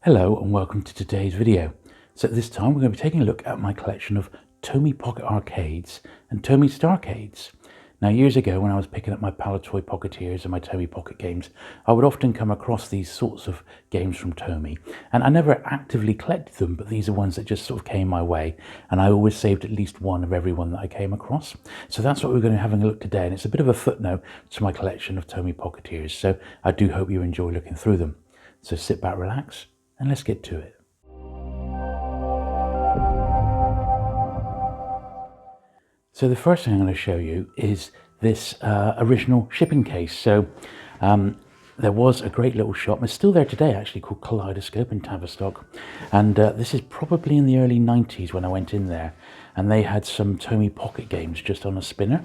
Hello and welcome to today's video. So this time we're going to be taking a look at my collection of Tomy Pocket Arcades and Tomy Starcades. Now years ago when I was picking up my palitoy pocketeers and my Tomy Pocket games, I would often come across these sorts of games from Tomy, and I never actively collected them, but these are ones that just sort of came my way, and I always saved at least one of every one that I came across. So that's what we're going to be having a look today, and it's a bit of a footnote to my collection of Tomy Pocketeers, so I do hope you enjoy looking through them. So sit back, relax, and let's get to it. So the first thing I'm going to show you is this original shipping case. So there was a great little shop, it's still there today actually, called Kaleidoscope in Tavistock, and this is probably in the early 90s when I went in there, and they had some Tomy Pocket games just on a spinner,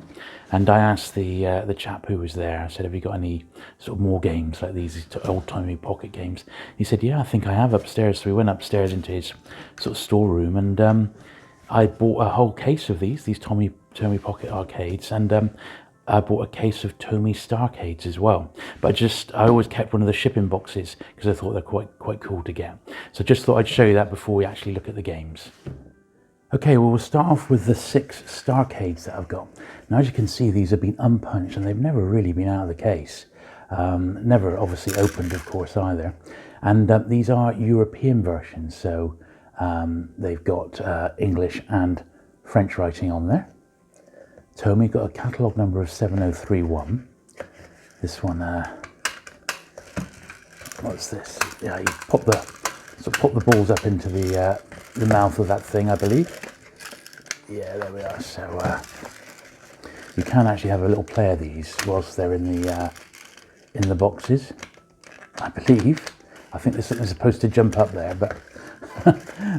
and I asked the chap who was there, I said, have you got any sort of more games like these old Tomy Pocket games? He said, yeah, I think I have upstairs. So we went upstairs into his sort of storeroom, and I bought a whole case of these Tomy Pocket Arcades, and I bought a case of Tomy Starcades as well. But I always kept one of the shipping boxes because I thought they're quite cool to get. So just thought I'd show you that before we actually look at the games. Okay, well, we'll start off with the 6 Starcades that I've got. Now, as you can see, these have been unpunched and they've never really been out of the case. Never obviously opened, of course, either. And these are European versions, so they've got English and French writing on there. Tomy got a catalogue number of 7031. This one, what's this? Yeah, you pop the balls up into the mouth of that thing, I believe. Yeah, there we are. So you can actually have a little play of these whilst they're in the boxes, I believe. I think there's something supposed to jump up there, but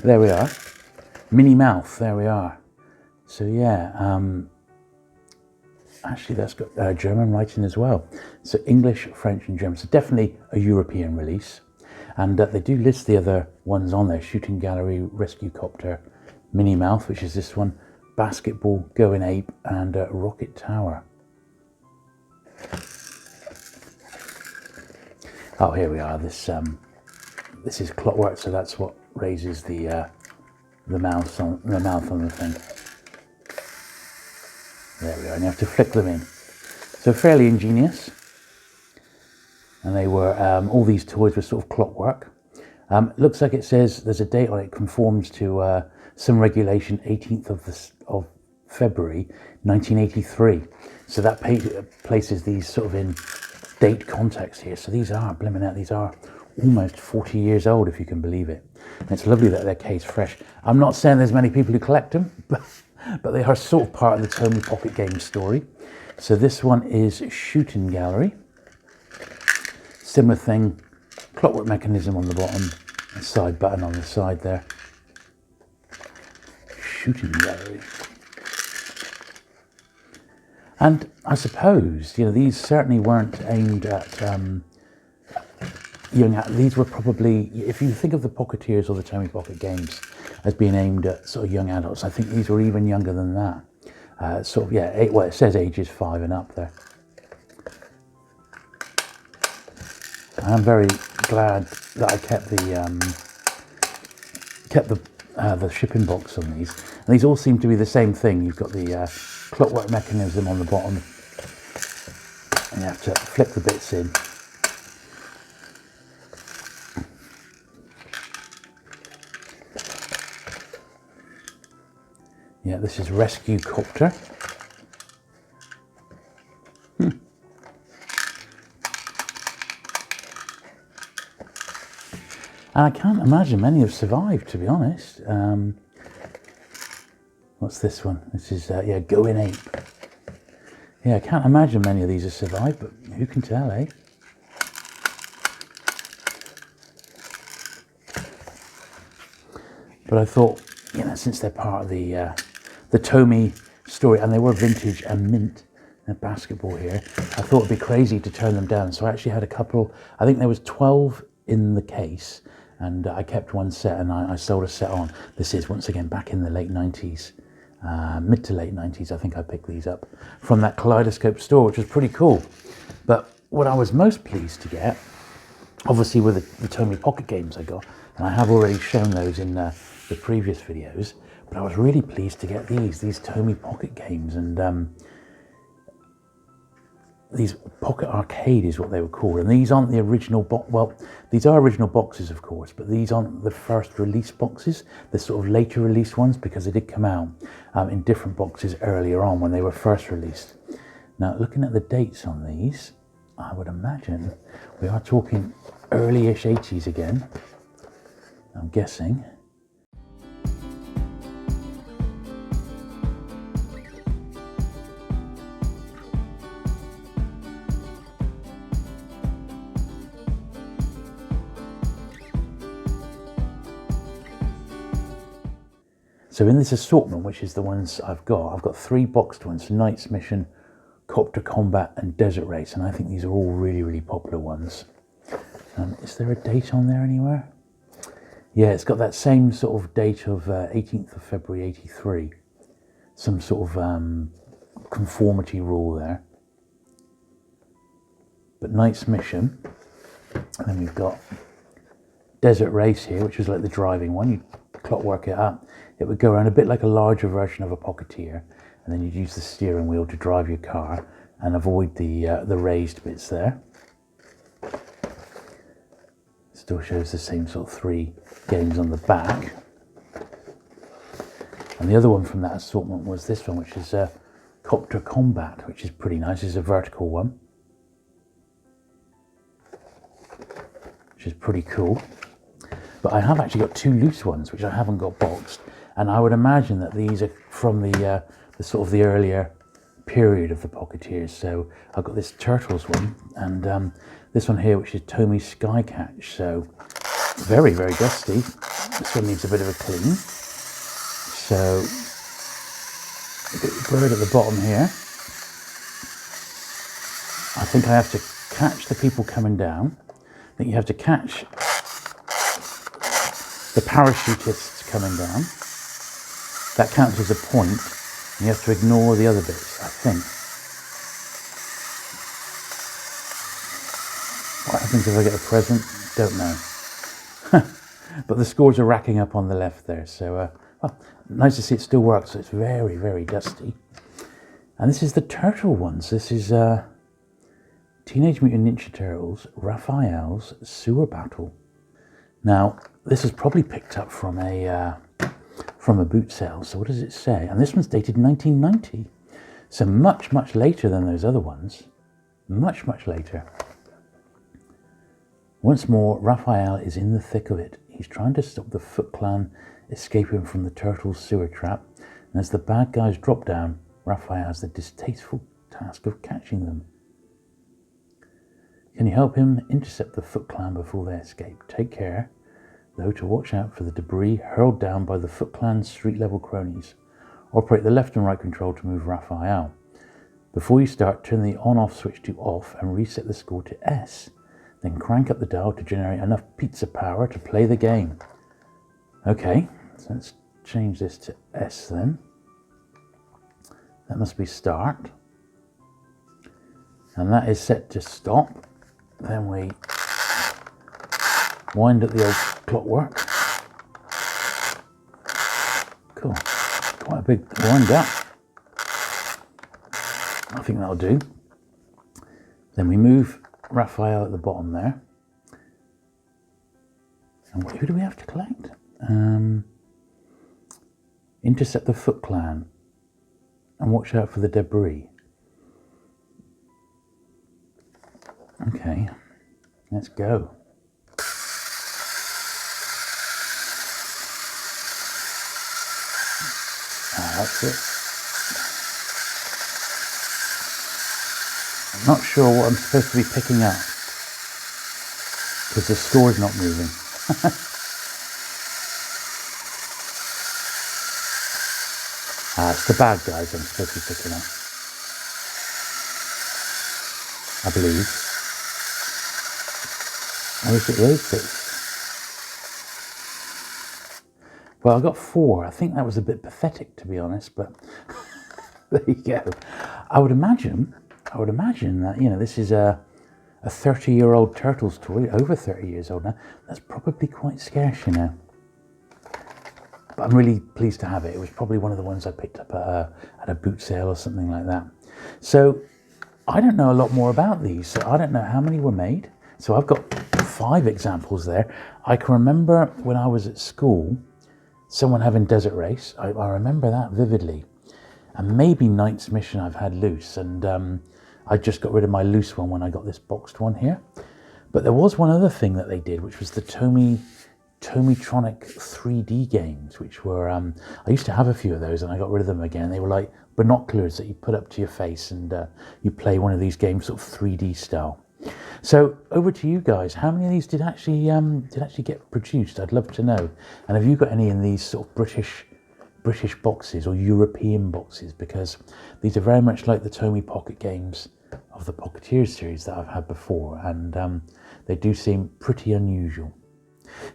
there we are. Mini mouth, there we are. So yeah, actually that's got German writing as well. So English, French and German. So definitely a European release. And they do list the other ones on there: Shooting Gallery, Rescue Copter, Mini Mouth, which is this one, Basketball, Going Ape, and Rocket Tower. Oh, here we are. This is clockwork, so that's what raises the mouth on the thing. There we are, and you have to flick them in. So fairly ingenious. And they were, all these toys were sort of clockwork. Looks like it says there's a date on it, conforms to some regulation 18th of February 1983. So that places these sort of in date context here. So these are, blimmin' out, these are almost 40 years old, if you can believe it. And it's lovely that they're case fresh. I'm not saying there's many people who collect them, but they are sort of part of the Tomy Pocket game story. So this one is Shooting Gallery. Similar thing, clockwork mechanism on the bottom, a side button on the side there. Shooting Gallery. And I suppose, these certainly weren't aimed at these were probably, if you think of the Pocketeers or the Tomy Pocket games as being aimed at sort of young adults, I think these were even younger than that. It says ages 5 and up there. I'm very glad that I kept the shipping box on these. And these all seem to be the same thing. You've got the clockwork mechanism on the bottom, and you have to flip the bits in. Yeah, this is Rescue Copter. And I can't imagine many have survived, to be honest. What's this one? This is, Going Ape. Yeah, I can't imagine many of these have survived, but who can tell, eh? But I thought, since they're part of the Tomy story, and they were vintage and mint and basketball here, I thought it'd be crazy to turn them down. So I actually had a couple, I think there was 12 in the case, and I kept one set and I sold a set on. This is, once again, back in the late 90s, mid to late 90s, I think I picked these up from that Kaleidoscope store, which was pretty cool. But what I was most pleased to get obviously with the Tomy Pocket games I got, and I have already shown those in the previous videos, but I was really pleased to get these Tomy Pocket games, and these Pocket Arcade is what they were called, and these aren't the original well, these are original boxes of course, but these aren't the first release boxes, the sort of later release ones, because they did come out in different boxes earlier on when they were first released. Now looking at the dates on these, I would imagine we are talking early-ish 80s again, I'm guessing. So in this assortment, which is the ones I've got 3 boxed ones: Knight's Mission, Copter Combat and Desert Race, and I think these are all really, really popular ones. Is there a date on there anywhere? Yeah, it's got that same sort of date of 18th of February 83. Some sort of conformity rule there. But Knight's Mission, and then we've got Desert Race here, which was like the driving one. You clockwork it up. It would go around a bit like a larger version of a Pocketeer, and then you'd use the steering wheel to drive your car and avoid the raised bits there. Still shows the same sort of 3 games on the back. And the other one from that assortment was this one, which is Copter Combat, which is pretty nice. It's a vertical one, which is pretty cool. But I have actually got 2 loose ones, which I haven't got boxed. And I would imagine that these are from the sort of the earlier period of the Pocketeers. So I've got this Turtles one, and this one here, which is Tomy Skycatch. So very, very dusty. This one needs a bit of a clean. So Burt at the bottom here. I think I have to catch the people coming down. I think you have to catch the parachutists coming down. That counts as a point, and you have to ignore the other bits, I think. What happens if I get a present? Don't know. But the scores are racking up on the left there, so well, nice to see it still works. So it's very, very dusty. And this is the turtle ones. This is Teenage Mutant Ninja Turtles Raphael's Sewer Battle. Now, this is probably picked up from a boot sale. So what does it say? And this one's dated 1990. So much, much later than those other ones. Much, much later. Once more, Raphael is in the thick of it. He's trying to stop the Foot Clan escaping from the Turtles' sewer trap. And as the bad guys drop down, Raphael has the distasteful task of catching them. Can you help him intercept the Foot Clan before they escape? Take care, though, to watch out for the debris hurled down by the Foot Clan's street-level cronies. Operate the left and right control to move Raphael. Before you start, turn the on-off switch to off and reset the score to S. Then crank up the dial to generate enough pizza power to play the game. Okay, so let's change this to S then. That must be start. And that is set to stop. Then we wind up the old clockwork. Cool. Quite a big wind up. I think that'll do. Then we move Raphael at the bottom there. And who do we have to collect? Intercept the Foot Clan and watch out for the debris. Okay, let's go. That's it. I'm not sure what I'm supposed to be picking up because the score's not moving. It's the bad guys I'm supposed to be picking up, I believe. Or is it those bits? Well, I got 4. I think that was a bit pathetic, to be honest, but there you go. I would imagine that, you know, this is a a 30-year-old Turtles toy, over 30 years old now. That's probably quite scarce, you know. But I'm really pleased to have it. It was probably one of the ones I picked up at a boot sale or something like that. So I don't know a lot more about these. So I don't know how many were made. So I've got 5 examples there. I can remember when I was at school, someone having Desert Race. I remember that vividly. And maybe Knight's Mission I've had loose. And I just got rid of my loose one when I got this boxed one here. But there was one other thing that they did, which was the Tomytronic 3D games, which were, I used to have a few of those and I got rid of them again. They were like binoculars that you put up to your face and you play one of these games sort of 3D style. So over to you guys. How many of these did actually get produced? I'd love to know. And have you got any in these sort of British boxes or European boxes? Because these are very much like the Tomy Pocket games of the Pocketeers series that I've had before, and they do seem pretty unusual.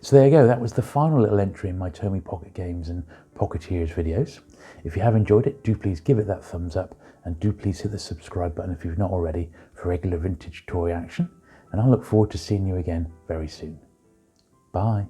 So there you go, that was the final little entry in my Tomy Pocket Games and Pocketeers videos. If you have enjoyed it, do please give it that thumbs up, and do please hit the subscribe button if you've not already for regular vintage toy action. And I look forward to seeing you again very soon. Bye.